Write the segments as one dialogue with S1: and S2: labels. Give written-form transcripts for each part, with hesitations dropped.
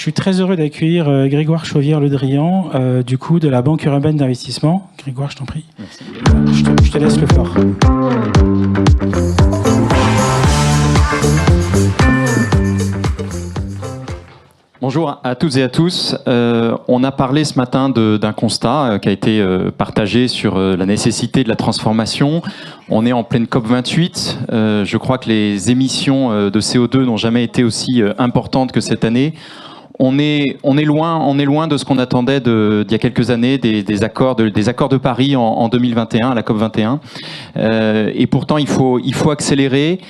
S1: suis très heureux d'accueillir Grégoire Chauvière-Le Drian, du coup, de la Banque européenne d'investissement. Grégoire, je t'en prie.
S2: Merci.
S1: Je te laisse le floor.
S2: Bonjour à toutes et à tous. On a parlé ce matin d'un constat qui a été partagé sur la nécessité de la transformation. On est en pleine COP28. Je crois que les émissions de CO2 n'ont jamais été aussi importantes que cette année. On est loin de ce qu'on attendait d'il y a quelques années, des accords de Paris en 2021, à la COP 21. Et pourtant, il faut accélérer.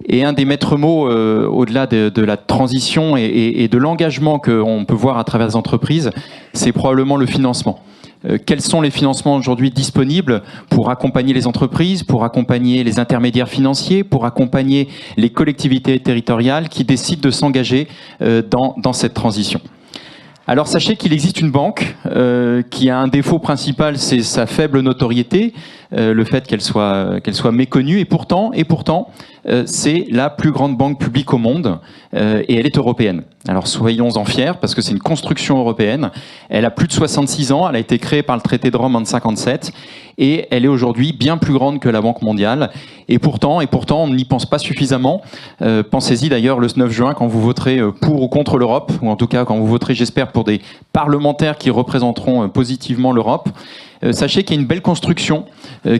S2: Et un des maîtres mots, au-delà de la transition et de l'engagement qu'on peut voir à travers les entreprises, c'est probablement le financement. Quels sont les financements aujourd'hui disponibles pour accompagner les entreprises, pour accompagner les intermédiaires financiers, pour accompagner les collectivités territoriales qui décident de s'engager dans cette transition? Alors sachez qu'il existe une banque qui a un défaut principal, c'est sa faible notoriété, le fait qu'elle soit méconnue, et pourtant c'est la plus grande banque publique au monde et elle est européenne. Alors soyons-en fiers parce que c'est une construction européenne. Elle a plus de 66 ans, elle a été créée par le traité de Rome en 1957 et elle est aujourd'hui bien plus grande que la Banque mondiale. Et pourtant on n'y pense pas suffisamment. Pensez-y d'ailleurs le 9 juin quand vous voterez pour ou contre l'Europe, ou en tout cas quand vous voterez, j'espère, pour des parlementaires qui représenteront positivement l'Europe. Sachez qu'il y a une belle construction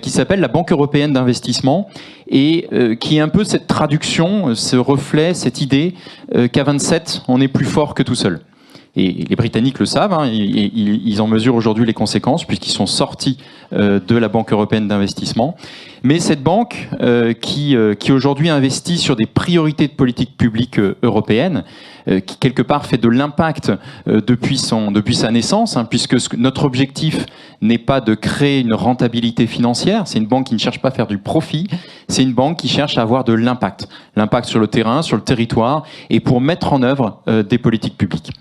S2: qui s'appelle la Banque européenne d'investissement et qui est un peu cette traduction, ce reflet, cette idée qu'à 27, on est plus fort que tout seul. Et les Britanniques le savent, hein, ils en mesurent aujourd'hui les conséquences puisqu'ils sont sortis de la Banque européenne d'investissement. Mais cette banque qui aujourd'hui investit sur des priorités de politique publique européenne, qui quelque part fait de l'impact depuis sa naissance, hein, puisque notre objectif n'est pas de créer une rentabilité financière, c'est une banque qui ne cherche pas à faire du profit, c'est une banque qui cherche à avoir de l'impact. L'impact sur le terrain, sur le territoire, et pour mettre en œuvre des politiques publiques.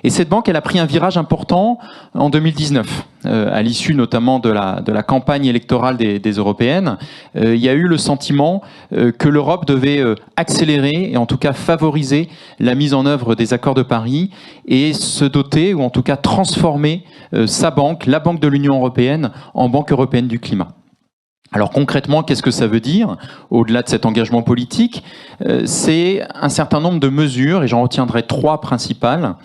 S2: Et cette banque, elle a pris un virage important en 2019, à l'issue notamment de la campagne électorale des européennes. Il y a eu le sentiment que l'Europe devait accélérer et en tout cas favoriser la mise en œuvre des accords de Paris et se doter, ou en tout cas transformer sa banque, la Banque de l'Union européenne, en Banque européenne du climat. Alors concrètement, qu'est-ce que ça veut dire, au-delà de cet engagement politique? C'est un certain nombre de mesures, et j'en retiendrai 3 principales.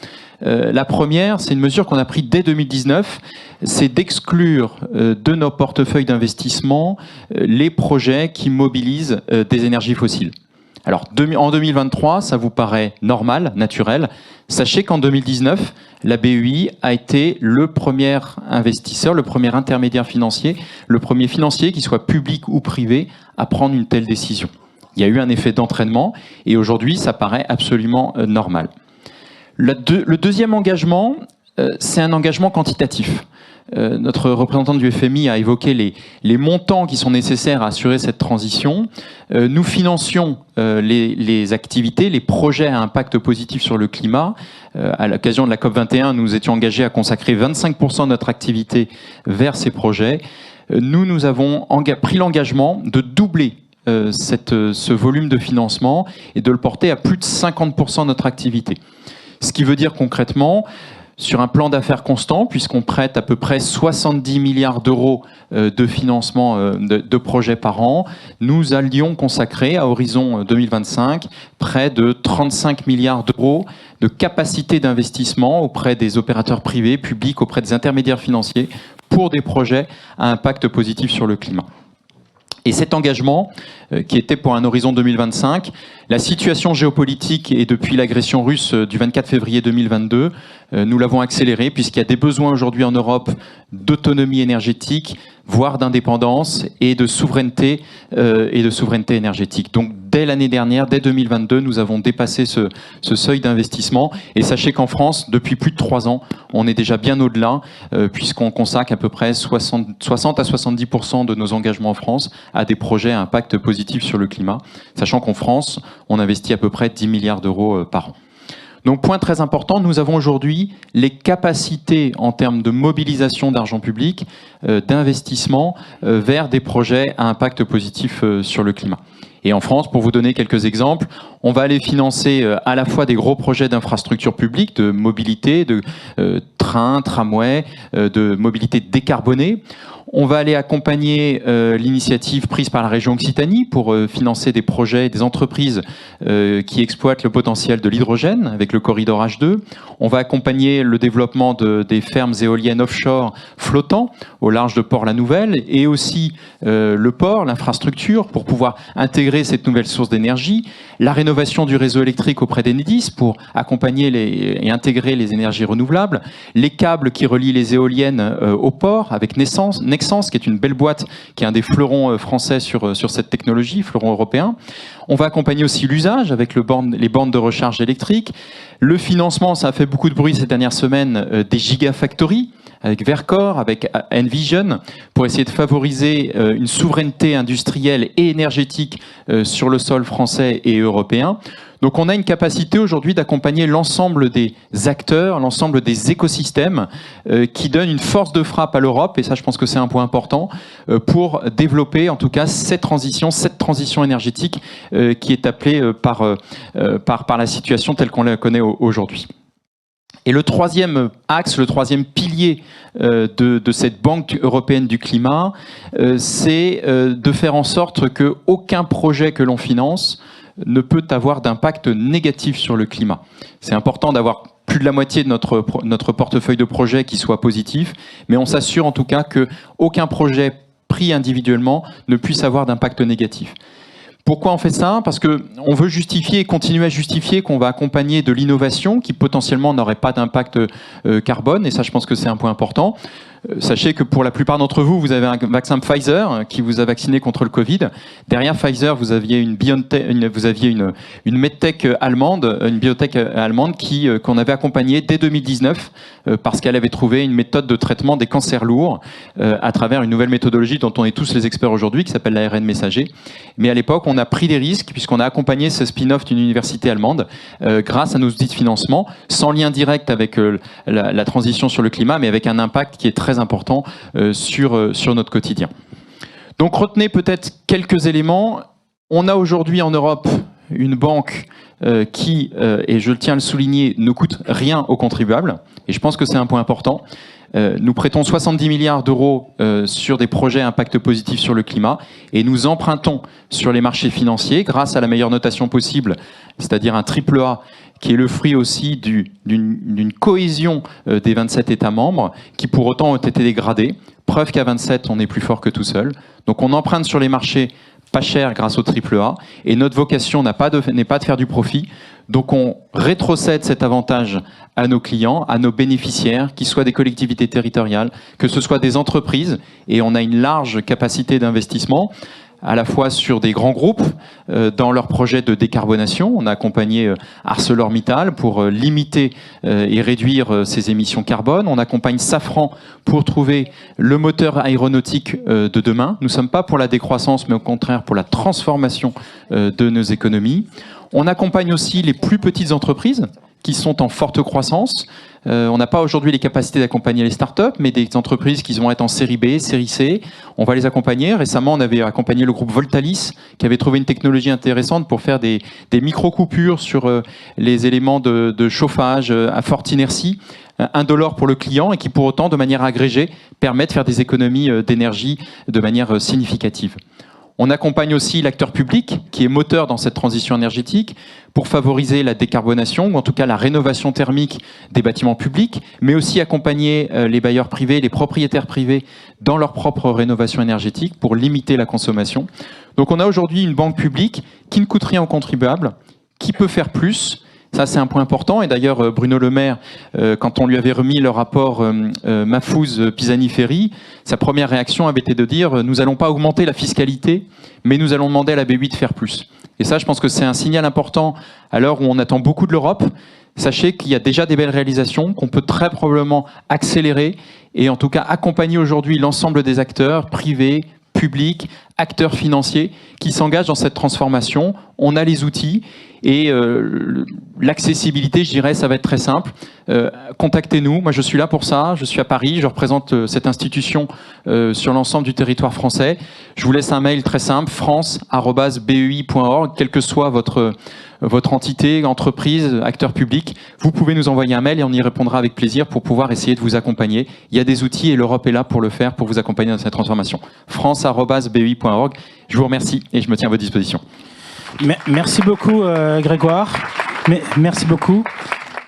S2: La première, c'est une mesure qu'on a prise dès 2019, c'est d'exclure de nos portefeuilles d'investissement les projets qui mobilisent des énergies fossiles. Alors en 2023, ça vous paraît normal, naturel. Sachez qu'en 2019, la BEI a été le premier investisseur, le premier intermédiaire financier, le premier financier, qui soit public ou privé, à prendre une telle décision. Il y a eu un effet d'entraînement et aujourd'hui, ça paraît absolument normal. Le deuxième engagement, c'est un engagement quantitatif. Notre représentante du FMI a évoqué les montants qui sont nécessaires à assurer cette transition. Nous financions les activités, les projets à impact positif sur le climat. À l'occasion de la COP21, nous étions engagés à consacrer 25% de notre activité vers ces projets. Nous avons pris l'engagement de doubler ce volume de financement et de le porter à plus de 50% de notre activité. Ce qui veut dire concrètement, sur un plan d'affaires constant, puisqu'on prête à peu près 70 milliards d'euros de financement de projets par an, nous allions consacrer à horizon 2025 près de 35 milliards d'euros de capacité d'investissement auprès des opérateurs privés, publics, auprès des intermédiaires financiers pour des projets à impact positif sur le climat. Et cet engagement, qui était pour un horizon 2025, la situation géopolitique et depuis l'agression russe du 24 février 2022, nous l'avons accéléré puisqu'il y a des besoins aujourd'hui en Europe d'autonomie énergétique, voire d'indépendance et de souveraineté énergétique. Donc dès l'année dernière, dès 2022, nous avons dépassé ce seuil d'investissement. Et sachez qu'en France, depuis plus de 3 ans, on est déjà bien au-delà, puisqu'on consacre à peu près 60 à 70% de nos engagements en France à des projets à impact positif sur le climat, sachant qu'en France, on investit à peu près 10 milliards d'euros par an. Donc, point très important, nous avons aujourd'hui les capacités en termes de mobilisation d'argent public, d'investissement vers des projets à impact positif sur le climat. Et en France, pour vous donner quelques exemples, on va aller financer à la fois des gros projets d'infrastructures publiques, de mobilité, de trains, tramways, de mobilité décarbonée. On va aller accompagner l'initiative prise par la région Occitanie pour financer des projets, des entreprises qui exploitent le potentiel de l'hydrogène avec le corridor H2. On va accompagner le développement des fermes éoliennes offshore flottants au large de Port-la-Nouvelle et aussi le port, l'infrastructure pour pouvoir intégrer cette nouvelle source d'énergie. La rénovation du réseau électrique auprès d'Enedis pour accompagner et intégrer les énergies renouvelables. Les câbles qui relient les éoliennes au port avec Nexans, qui est une belle boîte, qui est un des fleurons français sur cette technologie, fleuron européen. On va accompagner aussi l'usage avec les bornes de recharge électrique. Le financement, ça a fait beaucoup de bruit ces dernières semaines, des gigafactories, avec Vercor, avec Envision, pour essayer de favoriser une souveraineté industrielle et énergétique sur le sol français et européen. Donc on a une capacité aujourd'hui d'accompagner l'ensemble des acteurs, l'ensemble des écosystèmes qui donnent une force de frappe à l'Europe, et ça je pense que c'est un point important, pour développer en tout cas cette transition énergétique qui est appelée par la situation telle qu'on la connaît aujourd'hui. Et le troisième axe, le troisième pilier de cette Banque européenne du climat, c'est de faire en sorte qu'aucun projet que l'on finance ne peut avoir d'impact négatif sur le climat. C'est important d'avoir plus de la moitié de notre portefeuille de projets qui soit positif, mais on s'assure en tout cas qu'aucun projet pris individuellement ne puisse avoir d'impact négatif. Pourquoi on fait ça? Parce qu'on veut justifier et continuer à justifier qu'on va accompagner de l'innovation qui potentiellement n'aurait pas d'impact carbone, et ça je pense que c'est un point important. Sachez que pour la plupart d'entre vous, vous avez un vaccin Pfizer qui vous a vacciné contre le Covid. Derrière Pfizer, vous aviez une medtech allemande, une biotech allemande qu'on avait accompagnée dès 2019 parce qu'elle avait trouvé une méthode de traitement des cancers lourds à travers une nouvelle méthodologie dont on est tous les experts aujourd'hui, qui s'appelle l'ARN messager. Mais à l'époque, on a pris des risques puisqu'on a accompagné ce spin-off d'une université allemande grâce à nos outils de financement, sans lien direct avec la transition sur le climat, mais avec un impact qui est très important sur notre quotidien. Donc retenez peut-être quelques éléments. On a aujourd'hui en Europe une banque qui, et je tiens à le souligner, ne coûte rien aux contribuables. Et je pense que c'est un point important. Nous prêtons 70 milliards d'euros sur des projets à impact positif sur le climat et nous empruntons sur les marchés financiers grâce à la meilleure notation possible, c'est-à-dire un AAA qui est le fruit aussi d'une cohésion des 27 États membres qui pour autant ont été dégradés. Preuve qu'à 27, on est plus fort que tout seul. Donc on emprunte sur les marchés pas cher grâce au AAA et notre vocation n'est pas de faire du profit. Donc on rétrocède cet avantage à nos clients, à nos bénéficiaires, qu'ils soient des collectivités territoriales, que ce soit des entreprises, et on a une large capacité d'investissement, à la fois sur des grands groupes dans leurs projets de décarbonation. On a accompagné ArcelorMittal pour limiter et réduire ses émissions carbone. On accompagne Safran pour trouver le moteur aéronautique de demain. Nous ne sommes pas pour la décroissance, mais au contraire pour la transformation de nos économies. On accompagne aussi les plus petites entreprises qui sont en forte croissance. On n'a pas aujourd'hui les capacités d'accompagner les startups, mais des entreprises qui vont être en série B, série C, on va les accompagner. Récemment, on avait accompagné le groupe Voltalis, qui avait trouvé une technologie intéressante pour faire des micro-coupures sur les éléments de chauffage à forte inertie, indolore pour le client, et qui pour autant, de manière agrégée, permet de faire des économies d'énergie de manière significative. On accompagne aussi l'acteur public, qui est moteur dans cette transition énergétique, pour favoriser la décarbonation, ou en tout cas la rénovation thermique des bâtiments publics, mais aussi accompagner les bailleurs privés, les propriétaires privés dans leur propre rénovation énergétique pour limiter la consommation. Donc on a aujourd'hui une banque publique qui ne coûte rien aux contribuables, qui peut faire plus. Ça, c'est un point important. Et d'ailleurs, Bruno Le Maire, quand on lui avait remis le rapport Maffouz-Pisani-Ferry, sa première réaction avait été de dire « nous n'allons pas augmenter la fiscalité, mais nous allons demander à la BEI de faire plus ». Et ça, je pense que c'est un signal important à l'heure où on attend beaucoup de l'Europe. Sachez qu'il y a déjà des belles réalisations, qu'on peut très probablement accélérer et en tout cas accompagner aujourd'hui l'ensemble des acteurs privés, publics, acteurs financiers qui s'engagent dans cette transformation. On a les outils et l'accessibilité, je dirais, ça va être très simple. Contactez-nous, moi je suis là pour ça, je suis à Paris, je représente cette institution sur l'ensemble du territoire français. Je vous laisse un mail très simple, france@bei.org, quelle que soit votre entité, entreprise, acteur public, vous pouvez nous envoyer un mail et on y répondra avec plaisir pour pouvoir essayer de vous accompagner. Il y a des outils et l'Europe est là pour le faire, pour vous accompagner dans cette transformation. france@bei.org. Je vous remercie et je me tiens à votre disposition.
S1: Merci beaucoup Grégoire. Merci beaucoup.